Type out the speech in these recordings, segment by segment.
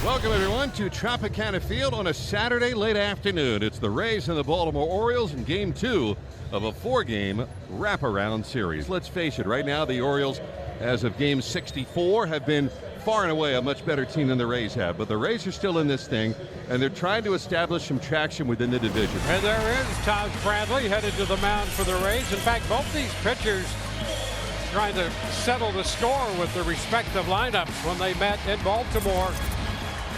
Welcome, everyone, to Tropicana Field on a Saturday late afternoon. It's the Rays and the Baltimore Orioles in Game 2 of a 4-game wraparound series. Let's face it, right now the Orioles, as of Game 64, have been far and away a much better team than the Rays have. But the Rays are still in this thing, and they're trying to establish some traction within the division. And there is Taj Bradley headed to the mound for the Rays. In fact, both these pitchers trying to settle the score with their respective lineups when they met in Baltimore.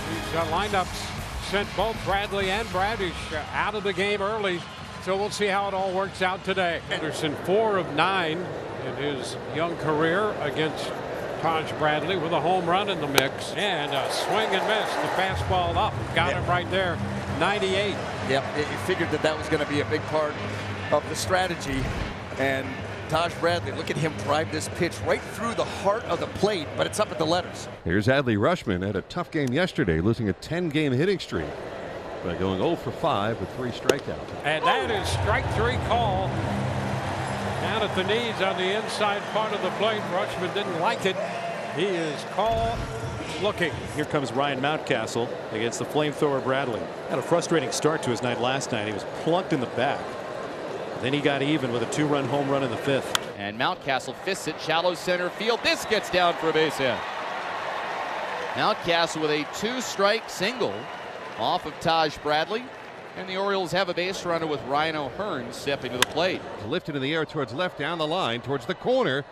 These lineups sent both Bradley and Bradish out of the game early, so we'll see how it all works out today. Henderson 4 of 9 in his young career against Taj Bradley with a home run in the mix, and a swing and miss. The fastball up, got him right there. 98. Yep, you figured that was going to be a big part of the strategy, and Taj Bradley, look at him drive this pitch right through the heart of the plate, but it's up at the letters. Here's Adley Rutschman. Had a tough game yesterday, losing a 10-game hitting streak by going 0 for 5 with 3 strikeouts. And that is strike 3 call. Down at the knees on the inside part of the plate. Rutschman didn't like it. He is called looking. Here comes Ryan Mountcastle against the flamethrower Bradley. Had a frustrating start to his night last night. He was plunked in the back. Then he got even with a 2-run home run in the 5th. And Mountcastle fists it shallow center field. This gets down for a base hit. Mountcastle with a 2-strike single off of Taj Bradley. And the Orioles have a base runner with Ryan O'Hearn stepping to the plate. Lifted in the air towards left, down the line towards the corner.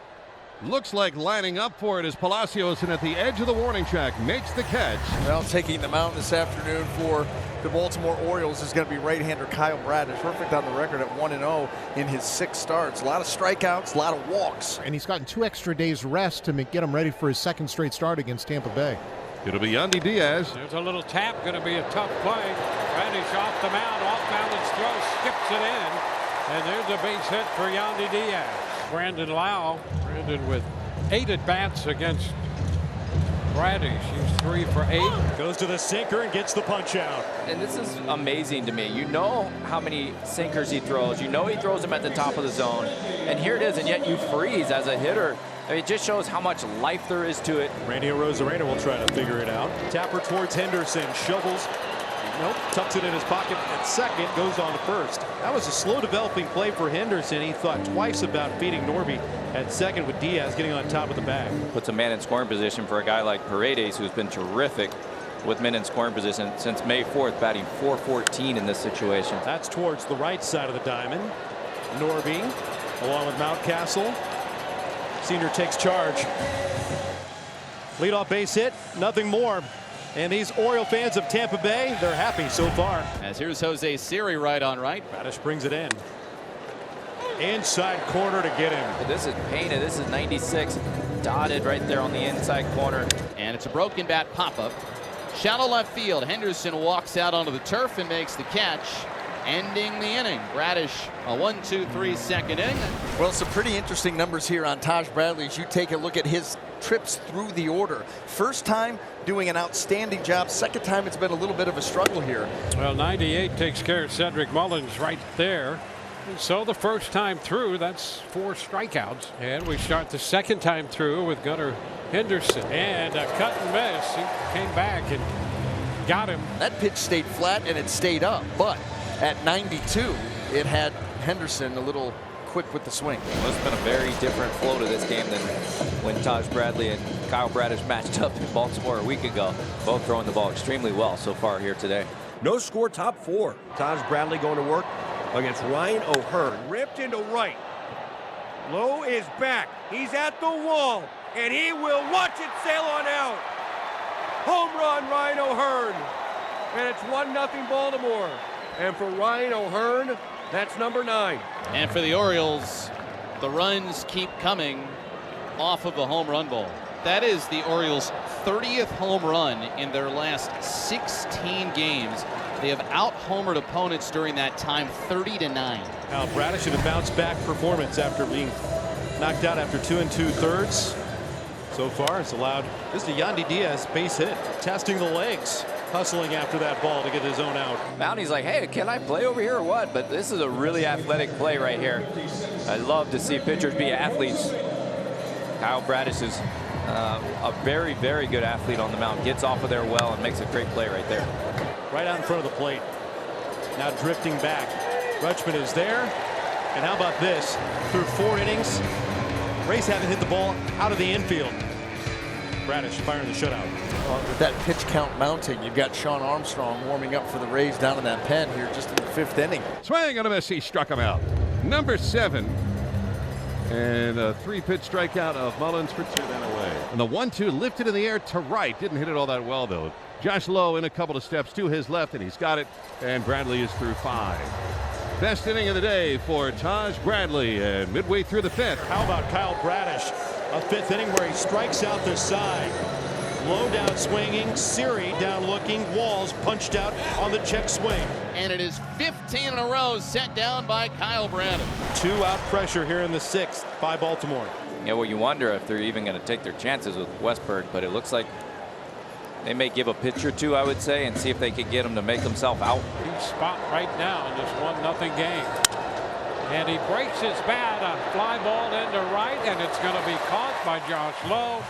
Looks like lining up for it is Palacios, and at the edge of the warning track makes the catch. Well, taking the mound this afternoon for the Baltimore Orioles is going to be right-hander Kyle Bradish. Perfect on the record at 1-0 in his 6 starts. A lot of strikeouts, a lot of walks. And he's gotten 2 extra days rest to get him ready for his 2nd straight start against Tampa Bay. It'll be Yandy Diaz. There's a little tap, going to be a tough play. Bradish off the mound, off balance throw, skips it in. And there's a base hit for Yandy Diaz. Brandon Lau, with 8 at-bats against Bradish. He's 3 for 8. Goes to the sinker and gets the punch out. And this is amazing to me. You know how many sinkers he throws. You know he throws them at the top of the zone. And here it is, and yet you freeze as a hitter. I mean, it just shows how much life there is to it. Randy Rosarena will try to figure it out. Tapper towards Henderson. Shovels. Nope. Tucks it in his pocket at second. Goes on to first. That was a slow developing play for Henderson. He thought twice about feeding Norby at second with Diaz getting on top of the bag. Puts a man in scoring position for a guy like Paredes, who's been terrific with men in scoring position since May 4th, batting .414 in this situation. That's towards the right side of the diamond. Norby along with Mountcastle. Senior takes charge. Leadoff base hit, nothing more. And these Oriole fans of Tampa Bay, they're happy so far. As here's Jose Siri right on right. Bradish brings it in. Inside corner to get him. This is painted. This is 96. Dotted right there on the inside corner. And it's a broken bat pop-up. Shallow left field. Henderson walks out onto the turf and makes the catch, ending the inning. Bradish, a 1-2-3 second inning. Well, some pretty interesting numbers here on Taj Bradley as you take a look at his trips through the order. First time doing an outstanding job. Second time it's been a little bit of a struggle here. Well, 98 takes care of Cedric Mullins right there. And so the first time through, that's 4 strikeouts. And we start the second time through with Gunnar Henderson. And a cut and miss. He came back and got him. That pitch stayed flat and it stayed up, but at 92 it had Henderson a little quick with the swing. Well, it's been a very different flow to this game than when Taj Bradley and Kyle Bradish matched up in Baltimore a week ago. Both throwing the ball extremely well so far here today. No score, top 4. Taj Bradley going to work against Ryan O'Hearn. Ripped into right. Lowe is back. He's at the wall, and he will watch it sail on out. Home run, Ryan O'Hearn. And it's 1-0 Baltimore. And for Ryan O'Hearn, that's number 9. And for the Orioles, the runs keep coming off of the home run ball. That is the Orioles' 30th home run in their last 16 games. They have out-homered opponents during that time 30-9. Now Bradish in a bounce-back performance after being knocked out after 2 2/3. So far, it's allowed. This is Yandy Diaz, base hit, testing the legs, hustling after that ball to get his own out. Mounty's like, hey, can I play over here or what? But this is a really athletic play right here. I love to see pitchers be athletes. Kyle Bradish is A very, very good athlete on the mound. Gets off of there well and makes a great play right there. Right out in front of the plate. Now drifting back. Rutschman is there. And how about this? Through 4 innings, Rays haven't hit the ball out of the infield. Bradish firing the shutout. With that pitch count mounting, you've got Sean Armstrong warming up for the Rays down in that pen here just in the 5th inning. Swing on a miss. He struck him out. Number 7. And a 3-pitch strikeout of Mullins for 2 then away. And the 1-2 lifted in the air to right. Didn't hit it all that well, though. Josh Lowe in a couple of steps to his left, and he's got it. And Bradley is through 5. Best inning of the day for Taj Bradley, and midway through the 5th. How about Kyle Bradish? A 5th inning where he strikes out the side. Low down swinging, Siri down looking, Walls punched out on the check swing. And it is 15 in a row set down by Kyle Bradish. 2-out pressure here in the 6th by Baltimore. Yeah, well, you wonder if they're even going to take their chances with Westberg, but it looks like they may give a pitch or 2, I would say, and see if they can get him to make himself out. Huge spot right now in this 1-0 game. And he breaks his bat, a fly ball into right, and it's going to be caught by Josh Lowe.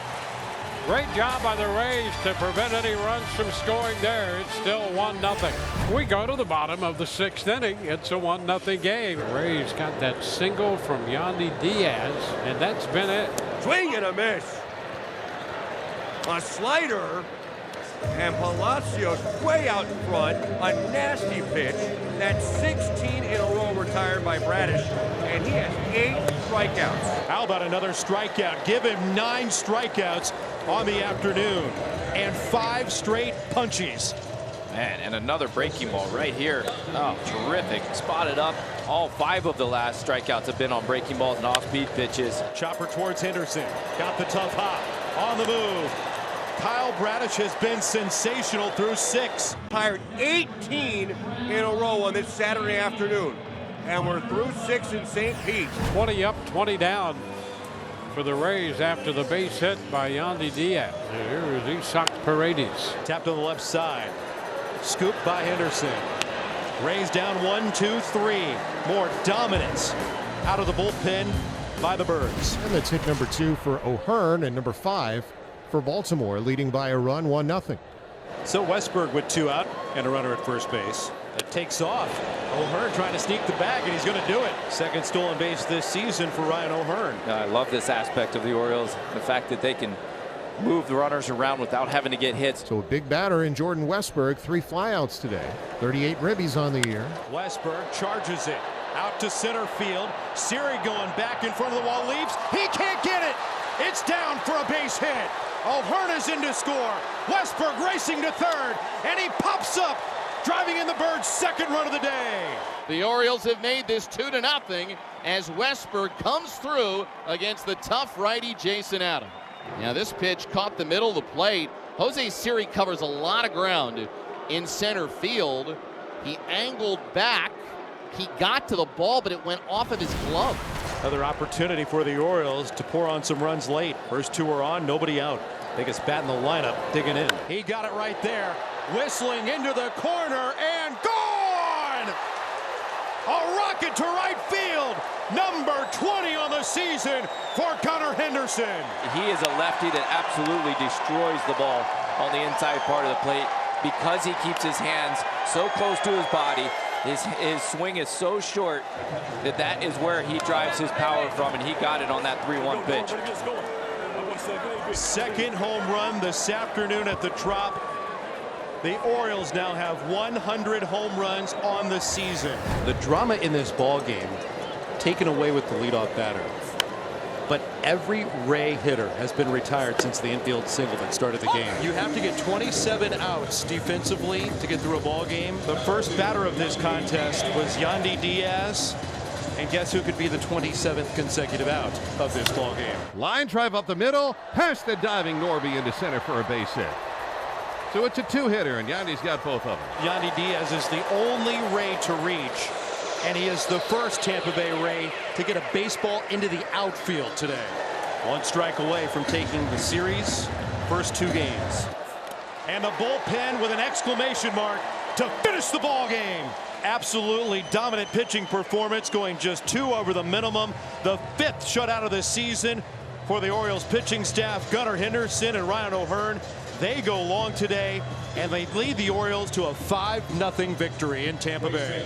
Great job by the Rays to prevent any runs from scoring there. It's still 1-0. We go to the bottom of the 6th inning. It's a 1-0 game. The Rays got that single from Yandy Diaz, and that's been it. Swing and a miss. A slider. And Palacios way out in front. A nasty pitch. That's 16 in a row retired by Bradish. And he has 8 strikeouts. How about another strikeout? Give him 9 strikeouts on the afternoon. And 5 straight punchies. Man, and another breaking ball right here. Oh, terrific. Spotted up. All 5 of the last strikeouts have been on breaking balls and off-speed pitches. Chopper towards Henderson. Got the tough hop. On the move. Kyle Bradish has been sensational through 6. Tired 18 in a row on this Saturday afternoon. And we're through 6 in St. Pete. 20 up, 20 down for the Rays after the base hit by Yandy Diaz. Here is Isaac Paredes. Tapped on the left side. Scooped by Henderson. Rays down 1, 2, 3. More dominance out of the bullpen by the Birds. And that's hit number 2 for O'Hearn, and number 5 for Baltimore, leading by a run, 1-0. So Westberg with 2 out and a runner at first base. It takes off. O'Hearn trying to sneak the bag, and he's going to do it. Second stolen base this season for Ryan O'Hearn. I love this aspect of the Orioles. The fact that they can move the runners around without having to get hits. So a big batter in Jordan Westberg, 3 flyouts today. 38 ribbies on the year. Westberg charges it out to center field. Siri going back in front of the wall, leaps. He can't get it. It's down for a base hit. O'Hearn is in to score. Westberg racing to third, and he pops up, driving in the Birds' second run of the day. The Orioles have made this 2-0 as Westberg comes through against the tough righty Jason Adam. Now this pitch caught the middle of the plate. Jose Siri covers a lot of ground in center field. He angled back. He got to the ball, but it went off of his glove. Another opportunity for the Orioles to pour on some runs late. First 2 are on, nobody out. Biggest bat in the lineup, digging in. He got it right there, whistling into the corner and gone! A rocket to right field. Number 20 on the season for Connor Henderson. He is a lefty that absolutely destroys the ball on the inside part of the plate because he keeps his hands so close to his body. His swing is so short that is where he drives his power from, and he got it on that 3-1 pitch. Second home run this afternoon at the Trop. The Orioles now have 100 home runs on the season. The drama in this ball game taken away with the leadoff batter. But every Ray hitter has been retired since the infield single that started the game. You have to get 27 outs defensively to get through a ball game. The first batter of this contest was Yandy Diaz. And guess who could be the 27th consecutive out of this ball game? Line drive up the middle, past the diving Norby into center for a base hit. So it's a 2-hitter, and Yandy's got both of them. Yandy Diaz is the only Ray to reach, and he is the first Tampa Bay Ray to get a baseball into the outfield today. 1 strike away from taking the series' first 2 games. And the bullpen with an exclamation mark to finish the ball game. Absolutely dominant pitching performance, going just 2 over the minimum. The 5th shutout of the season. for the Orioles pitching staff. Gunnar Henderson and Ryan O'Hearn, they go long today, and they lead the Orioles to a 5-0 victory in Tampa Bay.